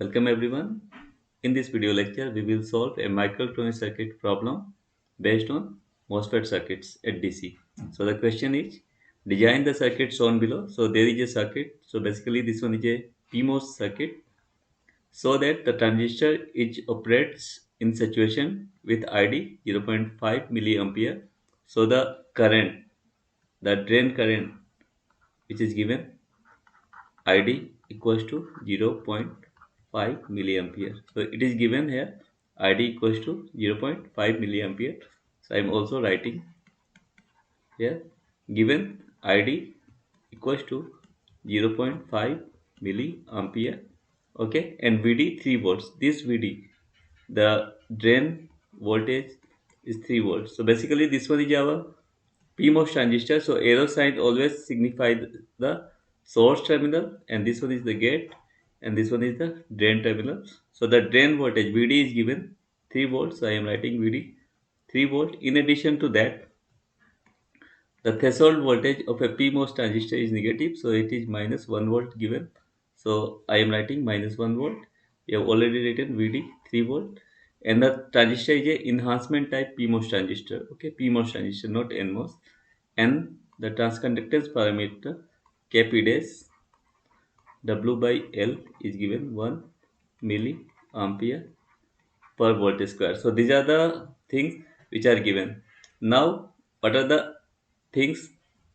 Welcome everyone. In this video lecture, we will solve a microelectronic circuit problem based on MOSFET circuits at DC. So the question is, design the circuit shown below. So there is a circuit. So basically this one is a PMOS circuit. So that the transistor is operates in saturation with ID 0.5 milliampere. So the current, the drain current which is given ID equals to 0.5 milliampere. So it is given here ID equals to 0.5 milliampere. So I am also writing here given ID equals to 0.5 milliampere. Okay, and VD 3 volts. This VD, the drain voltage is 3 volts. So basically this one is our PMOS transistor. So arrow sign always signify the source terminal, and this one is the gate, and this one is the drain terminal. So the drain voltage VD is given 3 volts. So I am writing VD 3 volt. In addition to that, the threshold voltage of a PMOS transistor is negative, so it is minus 1 volt given. So I am writing minus 1 volt. We have already written VD 3 volt, and the transistor is a enhancement type PMOS transistor. Okay, PMOS transistor, not NMOS. And the transconductance parameter Kp dash W by L is given 1 milliampere per volt square. So these are the things which are given. Now, what are the things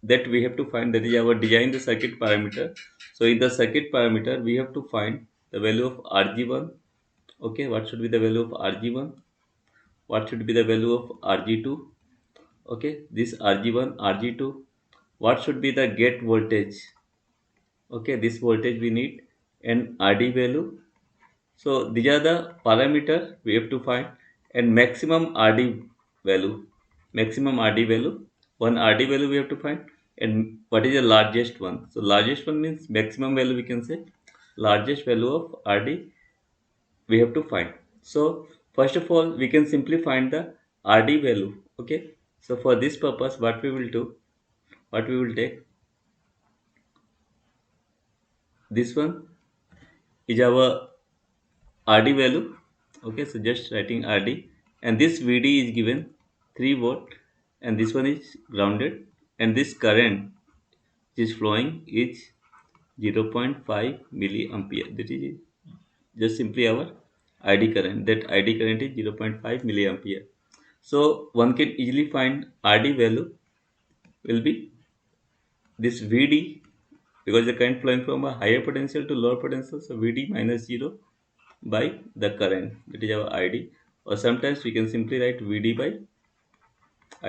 that we have to find? That is our design the circuit parameter. So in the circuit parameter, we have to find the value of Rg1. Okay, what should be the value of Rg1? What should be the value of Rg2? Okay, this Rg1, Rg2. What should be the gate voltage? Okay, this voltage we need, and RD value. So these are the parameter we have to find, and maximum RD value, maximum RD value, one RD value we have to find, and what is the largest one? So largest one means maximum value we can say, largest value of RD we have to find. So first of all, we can simply find the RD value. Okay. So for this purpose, what we will do, what we will take, this one is our RD value. Okay, so just writing RD, and this VD is given 3 volt, and this one is grounded, and this current which is flowing is 0.5 milliampere. That is just simply our ID current. That ID current is 0.5 milliampere. So one can easily find RD value will be this VD, because the current flowing from a higher potential to lower potential. So VD minus 0 by the current, that is our ID, or sometimes we can simply write VD by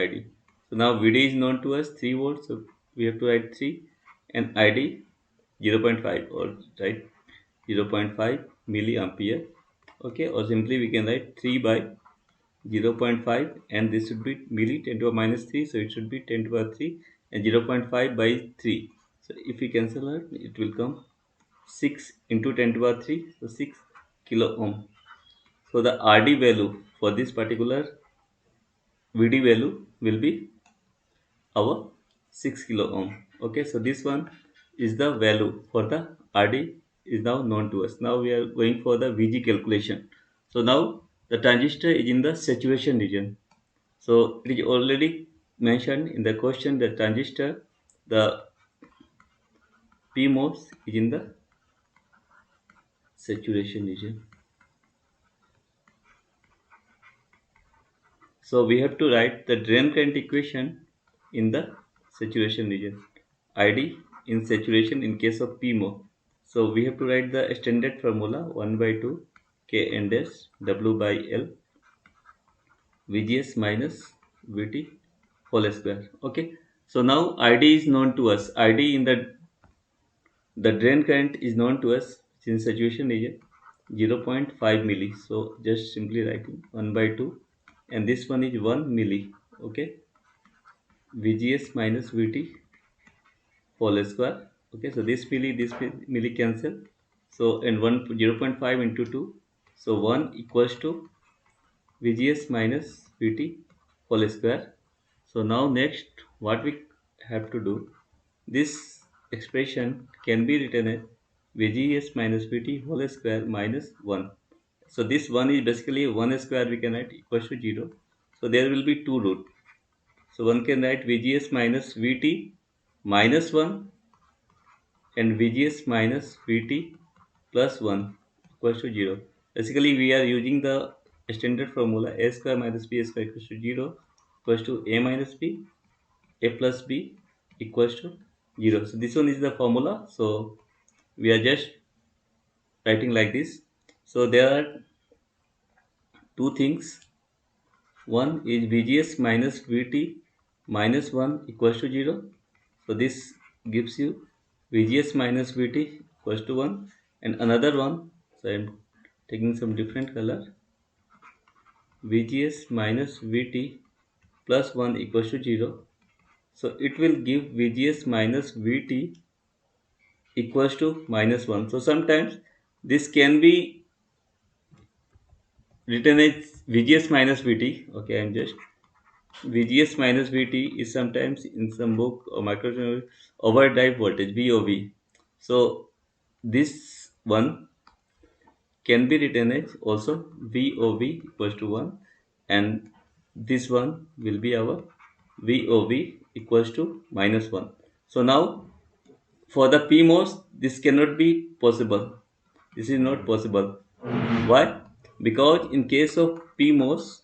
ID. So now VD is known to us 3 volts, so we have to write 3, and ID 0.5, or write 0.5 milliampere. Okay, or simply we can write 3 by 0.5, and this should be milli 10 to the minus 3, so it should be 10 to the 3, and 0.5 by 3. So if we cancel it will come 6 into 10 to the 3, so 6 kilo ohm. So the RD value for this particular VD value will be our 6 kilo ohm. Okay, so this one is the value for the RD is now known to us. Now we are going for the VG calculation. So now the transistor is in the saturation region. So it is already mentioned in the question that transistor, the PMOS is in the saturation region. So we have to write the drain current equation in the saturation region. ID in saturation in case of PMO. So we have to write the standard formula 1 by 2 K N dash W by L VGS minus VT whole square. Okay. So now ID is known to us. ID in the drain current is known to us in saturation region 0.5 milli. So just simply writing 1 by 2, and this one is 1 milli. Okay, VGS minus VT whole square. Okay, so this milli cancel. So and 0.5 into 2, so 1 equals to VGS minus VT whole square. So now next what we have to do, this expression can be written as VGS minus VT whole square minus 1. So this 1 is basically 1 square we can write equals to 0. So there will be two root. So one can write VGS minus VT minus 1 and VGS minus VT plus 1 equals to 0. Basically we are using the standard formula a square minus b square equals to 0 equals to a minus b, a plus b equals to 0. So this one is the formula. So we are just writing like this. So there are two things. One is VGS minus VT minus 1 equals to 0. So this gives you VGS minus VT equals to 1. And another one, so I am taking some different color, VGS minus VT plus 1 equals to 0. So it will give VGS minus VT equals to minus 1. So sometimes this can be written as VGS minus VT. Okay, I'm just VGS minus VT is sometimes in some book or microelectronics overdrive voltage VOV. So this one can be written as also VOV equals to 1, and this one will be our VOV equals to minus 1. So now for the PMOS this cannot be possible. This is not possible. Why? Because in case of PMOS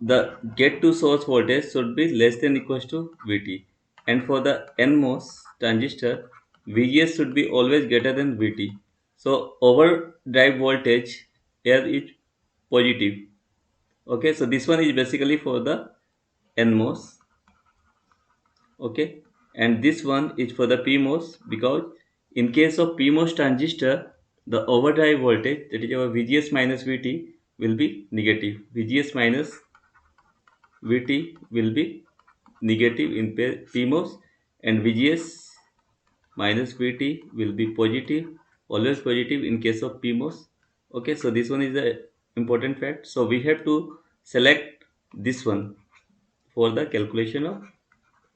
the get to source voltage should be less than equals to VT, and for the NMOS transistor VGS should be always greater than VT. So overdrive voltage here is positive. Okay, so this one is basically for the NMOS. Okay, and this one is for the PMOS, because in case of PMOS transistor the overdrive voltage, that is our VGS minus VT, will be negative. VGS minus VT will be negative in PMOS, and VGS minus VT will be positive, always positive in case of PMOS. Okay, so this one is the important fact. So we have to select this one for the calculation of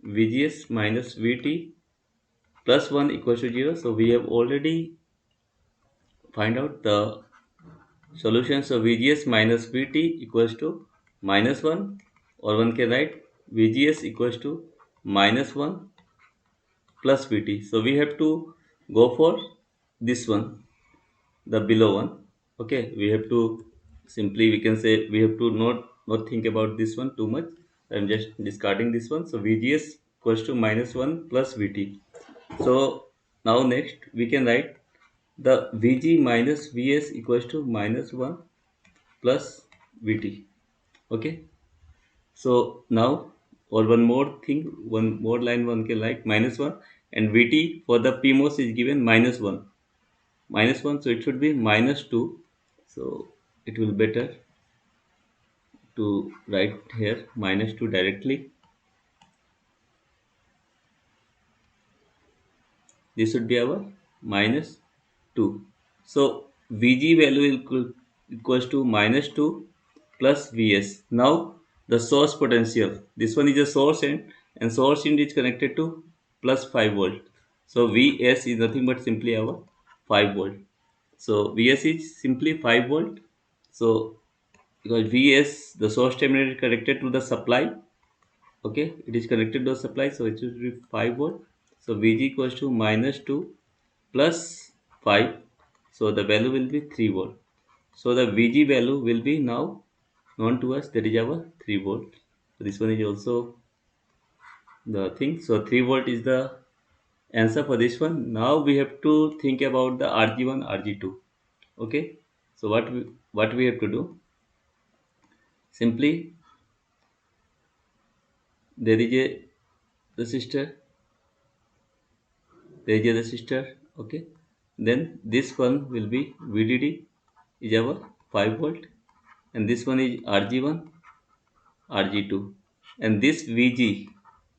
VGS minus VT plus 1 equals to 0. So we have already find out the solution. So VGS minus VT equals to minus 1, or one can write VGS equals to minus 1 plus VT. So we have to go for this one, the below one. Okay, we have to simply, we can say, we have to not think about this one too much. I'm just discarding this one. So VGS equals to minus 1 plus VT. So now next we can write the VG minus VS equals to minus 1 plus VT. Okay, so now, or one more thing, one more line one can like minus 1, and VT for the PMOS is given minus 1. Minus 1, so it should be minus 2. So it will better to write here minus 2 directly. This should be our minus 2. So Vg value equals to minus 2 plus Vs. Now the source potential. This one is a source end, and source end is connected to plus 5 volt. So Vs is nothing but simply our 5 volt. So Vs is simply 5 volt. So because Vs, the source terminal is connected to the supply. Okay, it is connected to the supply, so it should be 5 volt. So Vg equals to minus 2 plus 5, so the value will be 3 volt. So the Vg value will be now known to us, that is our 3 volt. So this one is also the thing. So 3 volt is the answer for this one. Now we have to think about the Rg1, Rg2. Okay, so what we have to do, simply there is a resistor, there is a resistor. Okay, then this one will be VDD is our 5 volt, and this one is Rg1, Rg2, and this Vg,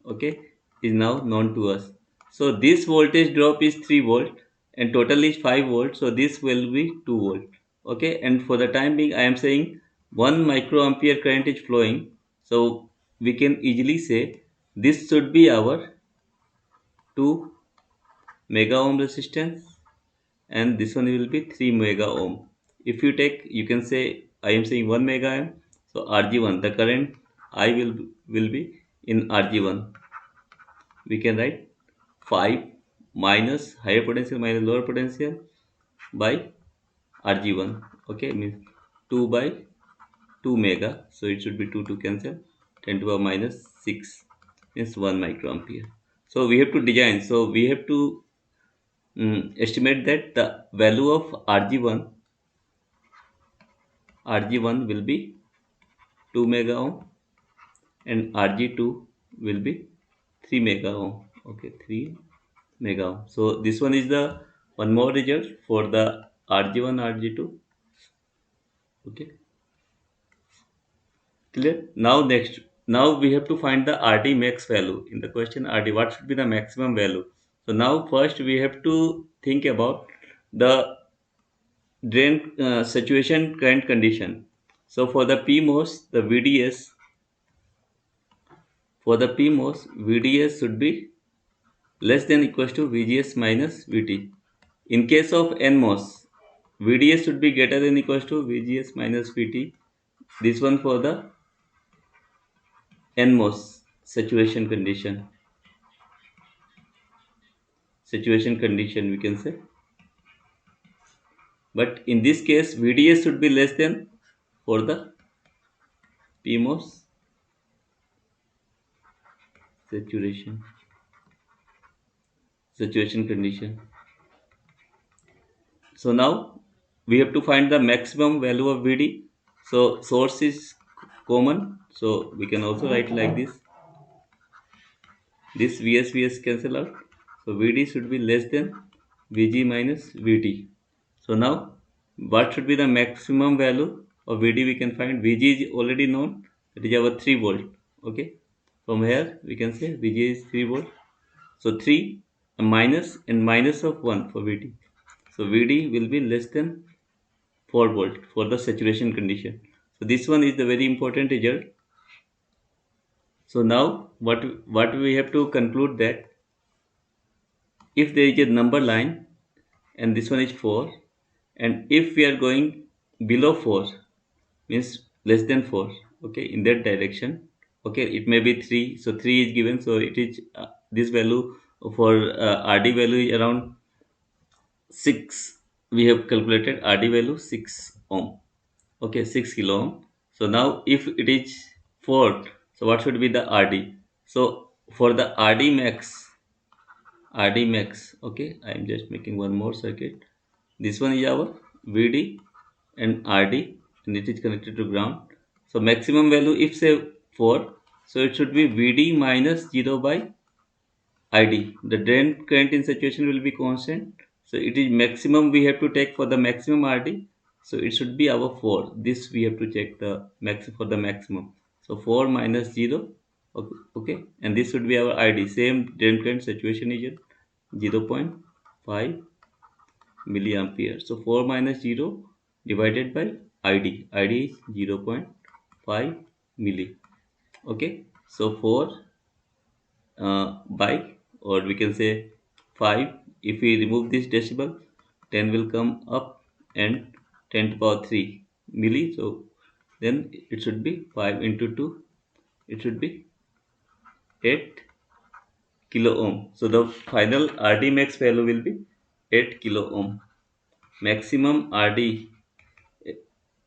okay, is now known to us. So this voltage drop is 3 volt and total is 5 volt, so this will be 2 volt. Okay, and for the time being I am saying 1 microampere current is flowing, so we can easily say this should be our 2 mega ohm resistance, and this one will be 3 mega ohm. If you take, you can say I am saying 1 mega ohm, so Rg1, the current I will be in Rg1. We can write 5 minus higher potential minus lower potential by Rg1. Okay, means 2 by 2 mega, so it should be 2 to cancel, 10 to the minus 6 means 1 microampere. So we have to design, so we have to estimate that the value of Rg1 will be 2 mega ohm and Rg2 will be 3 mega ohm. Okay, 3 mega ohm. So this one is the one more result for the Rg1, Rg2. Okay, clear. Now next, now we have to find the Rd max value in the question. Rd, what should be the maximum value? So now first we have to think about the drain saturation current condition. So for the PMOS, the VDS, for the PMOS, VDS should be less than equals to VGS minus VT. In case of NMOS, VDS should be greater than equals to VGS minus VT. This one for the NMOS saturation condition we can say. But in this case, VDS should be less than for the PMOS saturation saturation condition. So now we have to find the maximum value of VD. So source is common, so we can also write like this. This VS cancel out. So VD should be less than VG minus VT. So now what should be the maximum value of VD we can find? VG is already known, it is our 3 volt. Okay. From here we can say VG is 3 volt. So 3 minus and minus of 1 for VD. So VD will be less than 4 volt for the saturation condition. So this one is the very important result. So now what we have to conclude that if there is a number line and this one is 4, and if we are going below 4 means less than 4, okay, in that direction, okay, it may be 3, so 3 is given, so it is this value for RD value is around 6. We have calculated RD value 6 ohm, okay, 6 kilo ohm. So now if it is 4, so what should be the RD? So for the RD max, okay, I am just making one more circuit. This one is our VD and RD, and it is connected to ground. So maximum value, if say 4, so it should be VD minus 0 by ID. The drain current in saturation will be constant. So it is maximum we have to take for the maximum RD. So it should be our 4. This we have to check the max for the maximum. So 4 minus 0. Okay, okay. And this should be our ID. Same drain current saturation is 0.5 milliampere. So 4 minus 0 divided by ID. ID is 0.5 milli. Okay. So 4 by, or we can say 5. If we remove this decimal, 10 will come up, and 10 to power 3 milli. So then it should be 5 into 2. It should be 8 kilo ohm. So the final RD max value will be 8 kilo ohm. Maximum RD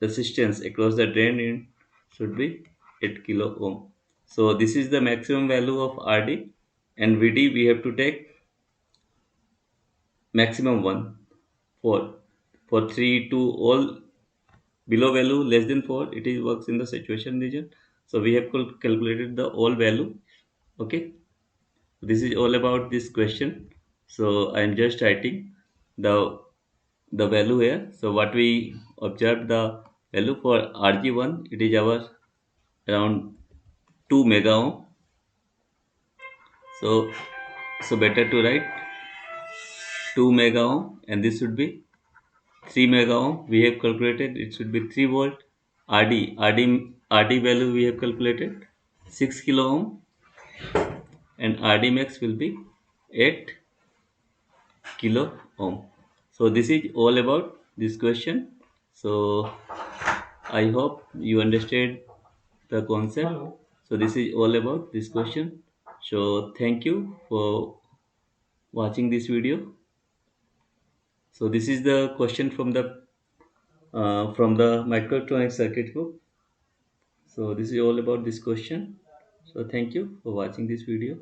resistance across the drain in should be 8 kilo ohm. So this is the maximum value of RD, and VD we have to take maximum 1 for 3 to all below value less than 4, it is works in the saturation region. So we have calculated the all value. Okay, this is all about this question. So I am just writing the value here. So what we observed, the value for Rg1, it is our around 2 mega ohm. So better to write 2 mega ohm, and this should be 3 mega ohm. We have calculated it should be 3 volt. RD value we have calculated 6 kilo ohm, and RD max will be 8 kilo ohm. So this is all about this question. So I hope you understand the concept. So this is all about this question. So thank you for watching this video. So this is the question from the microelectronics circuit book. So this is all about this question. So thank you for watching this video.